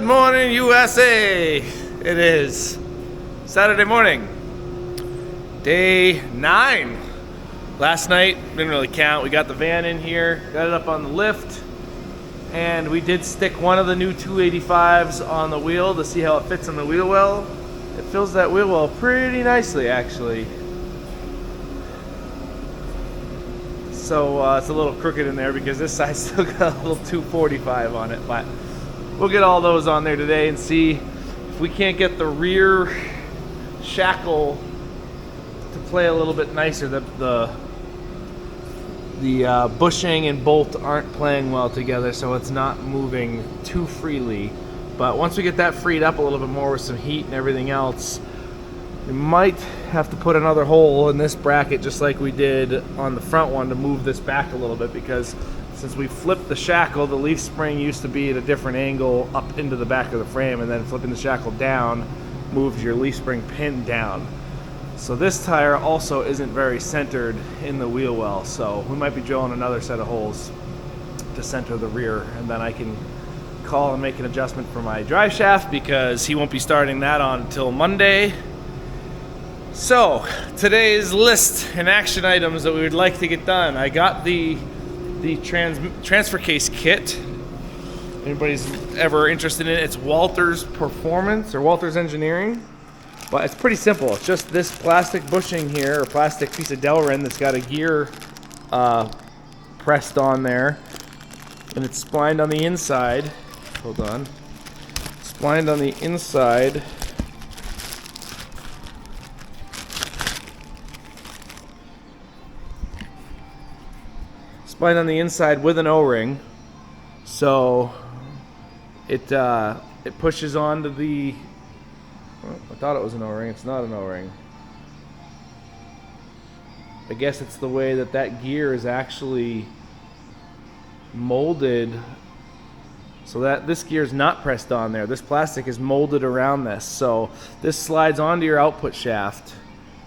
Good morning, USA! It is Saturday morning, day 9. Last night, didn't really count. We got the van in here, got it up on the lift, and we did stick one of the new 285s on the wheel to see how it fits on the wheel well. It fills that wheel well pretty nicely, actually. So it's a little crooked in there because this side still got a little 245 on it, but we'll get all those on there today and see if we can't get the rear shackle to play a little bit nicer. The bushing and bolt aren't playing well together, so it's not moving too freely. But once we get that freed up a little bit more with some heat and everything else, we might have to put another hole in this bracket just like we did on the front one to move this back a little bit, because since we flipped the shackle, the leaf spring used to be at a different angle up into the back of the frame, and then flipping the shackle down moves your leaf spring pin down. So this tire also isn't very centered in the wheel well, so we might be drilling another set of holes to center the rear, and then I can call and make an adjustment for my drive shaft because he won't be starting that on until Monday. So today's list and action items that we would like to get done. I got the transfer case kit. Anybody's ever interested in it, it's Walters Performance or Walters Engineering. But it's pretty simple. It's just this plastic bushing here, or plastic piece of Delrin that's got a gear pressed on there, and it's splined on the inside. Hold on. Splined on the inside. Splined on the inside with an O-ring, so it pushes onto the. Oh, I thought it was an O-ring. It's not an O-ring. I guess it's the way that gear is actually molded, so that this gear is not pressed on there. This plastic is molded around this, so this slides onto your output shaft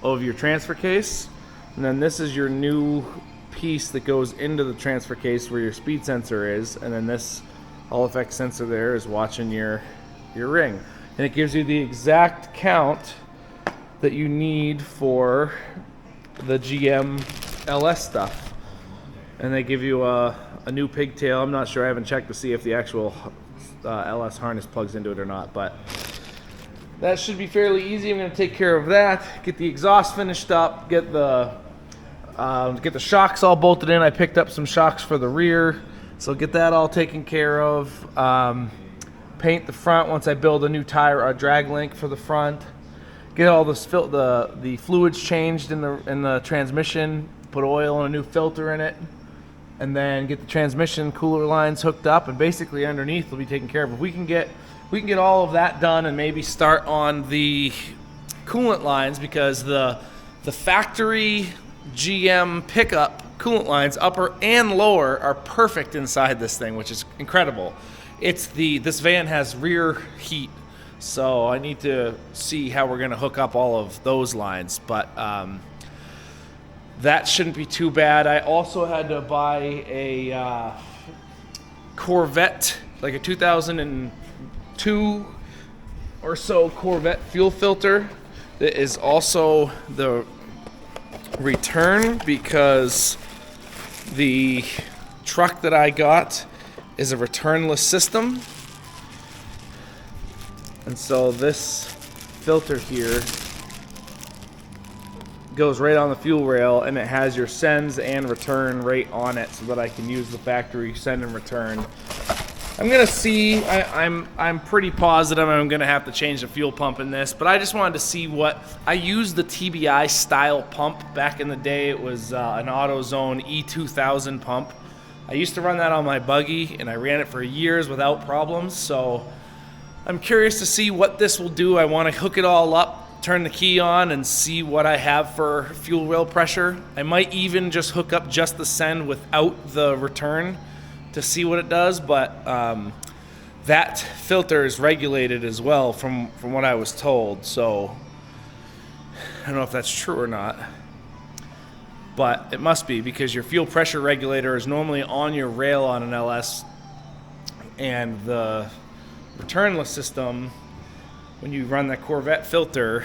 of your transfer case, and then this is your new piece that goes into the transfer case where your speed sensor is, and then this Hall effect sensor there is watching your ring, and it gives you the exact count that you need for the GM LS stuff. And they give you a new pigtail. I'm not sure, I haven't checked to see if the actual LS harness plugs into it or not, but that should be fairly easy. I'm going to take care of that, get the exhaust finished up, get the shocks all bolted in. I picked up some shocks for the rear, so get that all taken care of. Paint the front once I build a new tire, a drag link for the front. Get all the fluids changed in the transmission. Put oil and a new filter in it, and then get the transmission cooler lines hooked up, and basically underneath will be taken care of. If we can get all of that done and maybe start on the coolant lines, because the factory GM pickup coolant lines, upper and lower, are perfect inside this thing, which is incredible. This van has rear heat, so I need to see how we're going to hook up all of those lines, but that shouldn't be too bad. I also had to buy a Corvette, like a 2002 or so Corvette fuel filter that is also the return, because the truck that I got is a returnless system, and so this filter here goes right on the fuel rail, and it has your sends and return right on it, so that I can use the factory send and return. I'm gonna see. I'm pretty positive I'm gonna have to change the fuel pump in this, but I just wanted to see what I used. The TBI style pump back in the day. It was an AutoZone E2000 pump. I used to run that on my buggy, and I ran it for years without problems. So I'm curious to see what this will do. I want to hook it all up, turn the key on, and see what I have for fuel rail pressure. I might even just hook up just the send without the return to see what it does, but that filter is regulated as well from what I was told, so I don't know if that's true or not, but it must be, because your fuel pressure regulator is normally on your rail on an LS, and the returnless system, when you run that Corvette filter,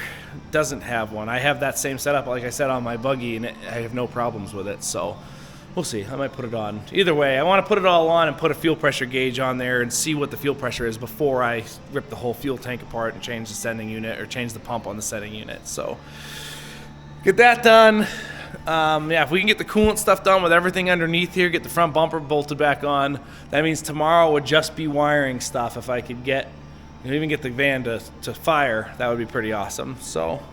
doesn't have one. I have that same setup, like I said, on my buggy, and I have no problems with it. So we'll see. I might put it on. Either way, I want to put it all on and put a fuel pressure gauge on there and see what the fuel pressure is before I rip the whole fuel tank apart and change the sending unit or change the pump on the sending unit. So get that done. Yeah, if we can get the coolant stuff done with everything underneath here, get the front bumper bolted back on, that means tomorrow would just be wiring stuff. If I could get, even get the van to fire, that would be pretty awesome. So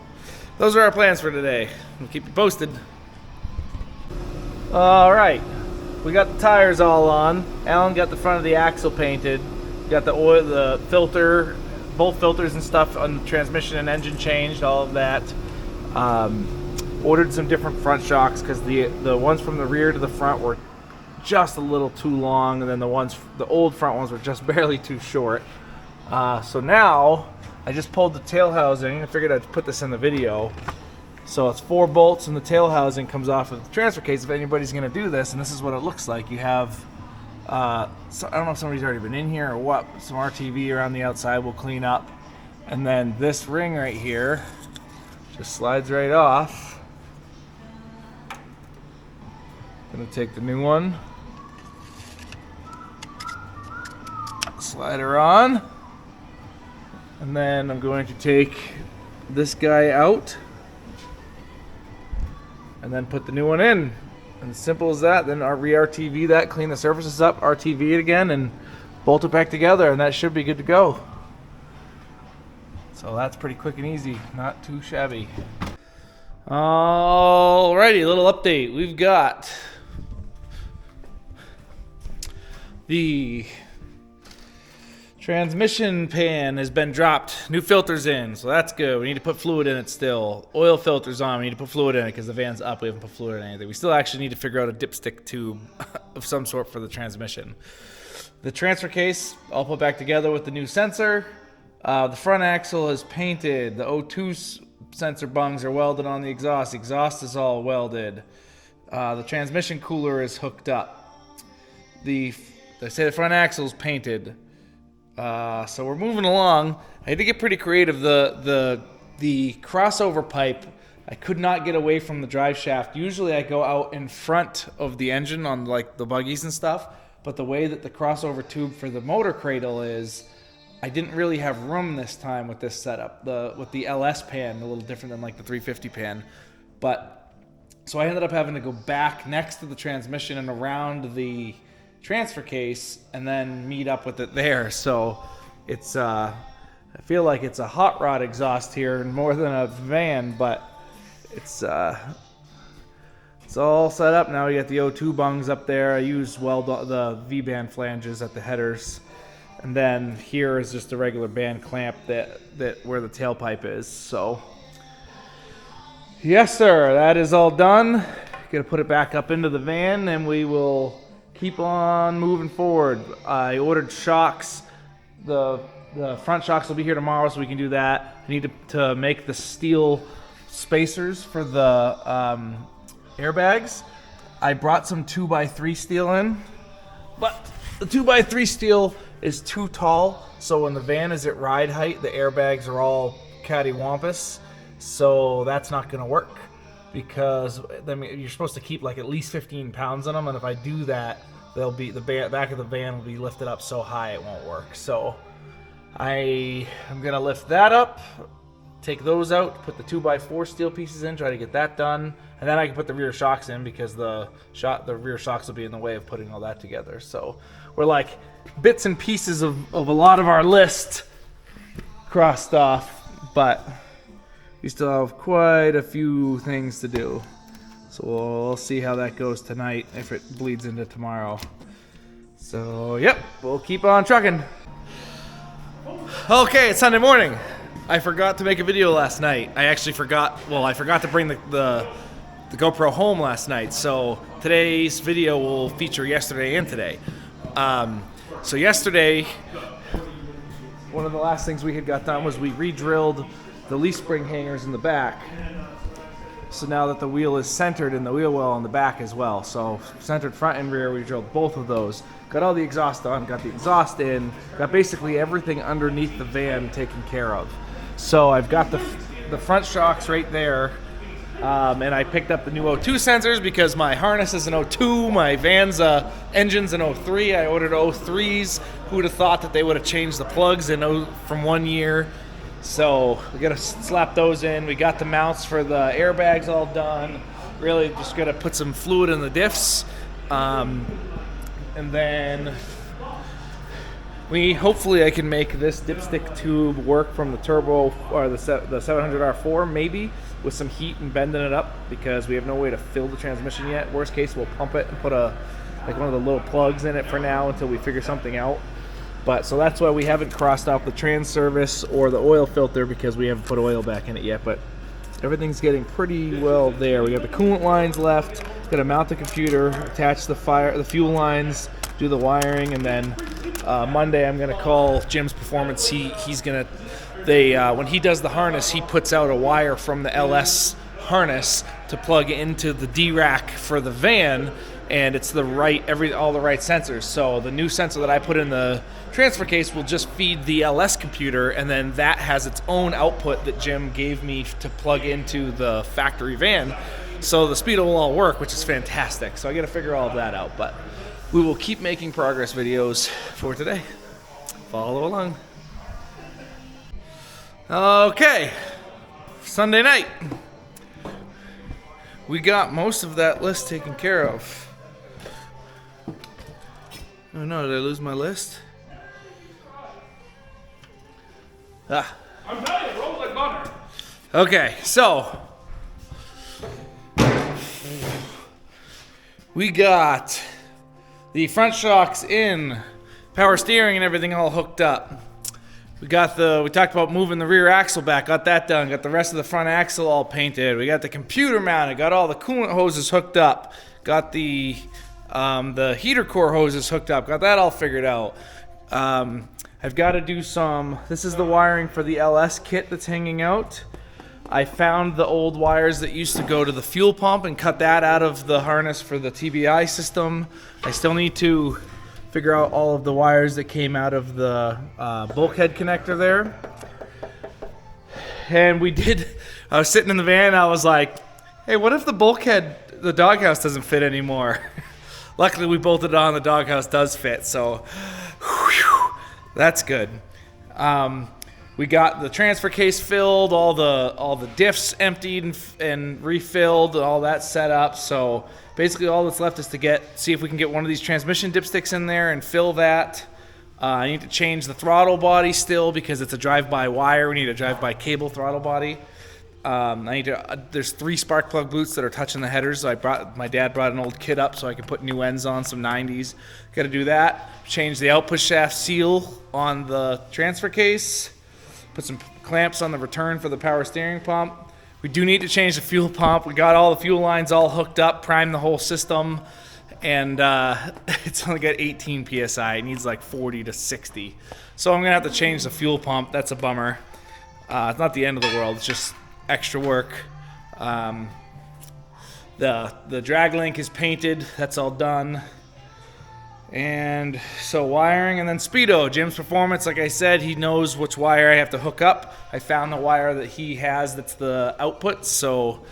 those are our plans for today. We'll keep you posted. All right, we got the tires all on. Alan got the front of the axle painted. Got the oil, the filter, both filters and stuff on the transmission and engine changed, all of that. Ordered some different front shocks because the ones from the rear to the front were just a little too long, and then the old front ones were just barely too short. So now I just pulled the tail housing. I figured I'd put this in the video. So it's 4 bolts, and the tail housing comes off of the transfer case if anybody's going to do this, and this is what it looks like. You have, so I don't know if somebody's already been in here or what, some RTV around the outside we'll clean up. And then this ring right here just slides right off. Gonna take the new one, slide her on, and then I'm going to take this guy out and then put the new one in. And as simple as that. Then our re-RTV that, clean the surfaces up, RTV it again, and bolt it back together, and that should be good to go. So that's pretty quick and easy, not too shabby. Alrighty, a little update. We've got the transmission pan has been dropped. New filters in, so that's good. We need to put fluid in it still. Oil filters on. We need to put fluid in it because the van's up. We haven't put fluid in anything. We still actually need to figure out a dipstick tube of some sort for the transmission. The transfer case all put back together with the new sensor. The front axle is painted. The O2 sensor bungs are welded on the exhaust. The exhaust is all welded. The transmission cooler is hooked up. The front axle is painted. So we're moving along. I had to get pretty creative. The crossover pipe, I could not get away from the drive shaft. Usually I go out in front of the engine on like the buggies and stuff, but the way that the crossover tube for the motor cradle is, I didn't really have room this time with this setup. With the LS pan, a little different than like the 350 pan. But so I ended up having to go back next to the transmission and around the transfer case and then meet up with it there. So it's I feel like it's a hot rod exhaust here more than a van, but it's all set up now. We got the O2 bungs up there. I use the V-band flanges at the headers, and then here is just a regular band clamp that where the tailpipe is. So yes sir, that is all done. Gonna put it back up into the van and we will keep on moving forward. I ordered shocks. The front shocks will be here tomorrow, so we can do that. I need to make the steel spacers for the airbags. I brought some 2x3 steel in, but the 2x3 steel is too tall, so when the van is at ride height, the airbags are all cattywampus, so that's not going to work. Because you're supposed to keep like at least 15 pounds on them, and if I do that, they'll be the back of the van will be lifted up so high it won't work. So I am gonna lift that up, take those out, put the 2x4 steel pieces in, try to get that done, and then I can put the rear shocks in because the rear shocks will be in the way of putting all that together. So we're like bits and pieces of a lot of our list crossed off, but we still have quite a few things to do. So we'll see how that goes tonight, if it bleeds into tomorrow. So, yep, we'll keep on trucking. Okay, it's Sunday morning. I forgot to make a video last night. I forgot to bring the GoPro home last night. So today's video will feature yesterday and today. So yesterday, one of the last things we had got done was we re-drilled the leaf spring hangers in the back. So now that the wheel is centered in the wheel well on the back as well. So centered front and rear, we drilled both of those. Got all the exhaust on, got the exhaust in, got basically everything underneath the van taken care of. So I've got the front shocks right there. And I picked up the new O2 sensors because my harness is an O2, my van's engine's an O3. I ordered O3s. Who would have thought that they would have changed the plugs from 1 year? So we gotta slap those in. We got the mounts for the airbags all done. Really just gotta put some fluid in the diffs. And then hopefully I can make this dipstick tube work from the turbo or the 700R4 maybe, with some heat and bending it up, because we have no way to fill the transmission yet. Worst case, we'll pump it and put one of the little plugs in it for now until we figure something out. But so that's why we haven't crossed off the trans service or the oil filter, because we haven't put oil back in it yet. But everything's getting pretty well there. We got the coolant lines left. Got to mount the computer, attach the fuel lines, do the wiring, and then Monday I'm gonna call Jim's Performance. He's gonna. When he does the harness, he puts out a wire from the LS harness to plug into the D-rack for the van, and it's all the right sensors. So the new sensor that I put in the transfer case will just feed the LS computer, and then that has its own output that Jim gave me to plug into the factory van. So the Speedo will all work, which is fantastic. So I got to figure all of that out, but we will keep making progress videos for today. Follow along. Okay, Sunday night. We got most of that list taken care of. Oh no, did I lose my list? I'm telling you, roll like butter. Okay, so we got the front shocks in, power steering and everything all hooked up. We talked about moving the rear axle back, got that done, got the rest of the front axle all painted. We got the computer mounted, got all the coolant hoses hooked up, got the heater core hoses hooked up, got that all figured out. I've got to do this is the wiring for the LS kit that's hanging out. I found the old wires that used to go to the fuel pump and cut that out of the harness for the TBI system. I still need to figure out all of the wires that came out of the bulkhead connector there. And I was sitting in the van, I was like, hey, what if the doghouse doesn't fit anymore? Luckily we bolted it on, the doghouse does fit, so whew, that's good. We got the transfer case filled, all the diffs emptied and refilled, all that set up. So basically all that's left is to see if we can get one of these transmission dipsticks in there and fill that. I need to change the throttle body still because it's a drive-by wire. We need a drive-by cable throttle body. There's 3 spark plug boots that are touching the headers. So my dad brought an old kit up so I can put new ends on, some 90s. Got to do that. Change the output shaft seal on the transfer case. Put some clamps on the return for the power steering pump. We do need to change the fuel pump. We got all the fuel lines all hooked up, primed the whole system, and it's only got 18 PSI. It needs like 40 to 60. So I'm gonna have to change the fuel pump. That's a bummer. It's not the end of the world. It's just extra work. The drag link is painted. That's all done. And so wiring, and then Speedo, Jim's Performance, like I said, he knows which wire I have to hook up. I found the wire that he has that's the output, so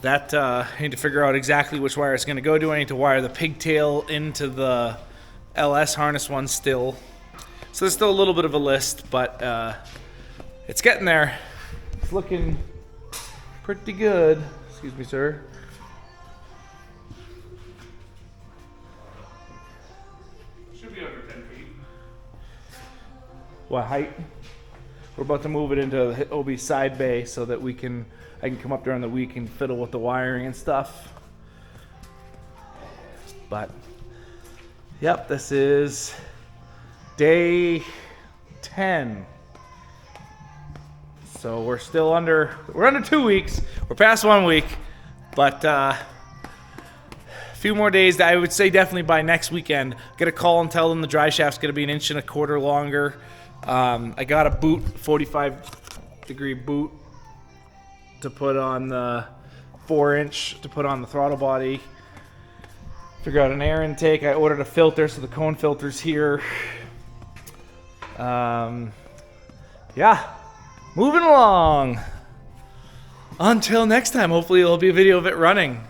that I need to figure out exactly which wire it's going to go to. I need to wire the pigtail into the LS harness one still. So there's still a little bit of a list, but it's getting there. It's looking pretty good. Excuse me, sir. Under 10 feet. What height? We're about to move it into the OB side bay so that I can come up during the week and fiddle with the wiring and stuff. But yep, this is day 10. So we're under 2 weeks. We're past 1 week, but few more days. I would say definitely by next weekend. Get a call and tell them the drive shaft's going to be 1.25 inches longer. I got a boot, 45-degree boot, to put on the 4-inch to put on the throttle body. Figure out an air intake. I ordered a filter, so the cone filter's here. Yeah, moving along. Until next time, hopefully there'll be a video of it running.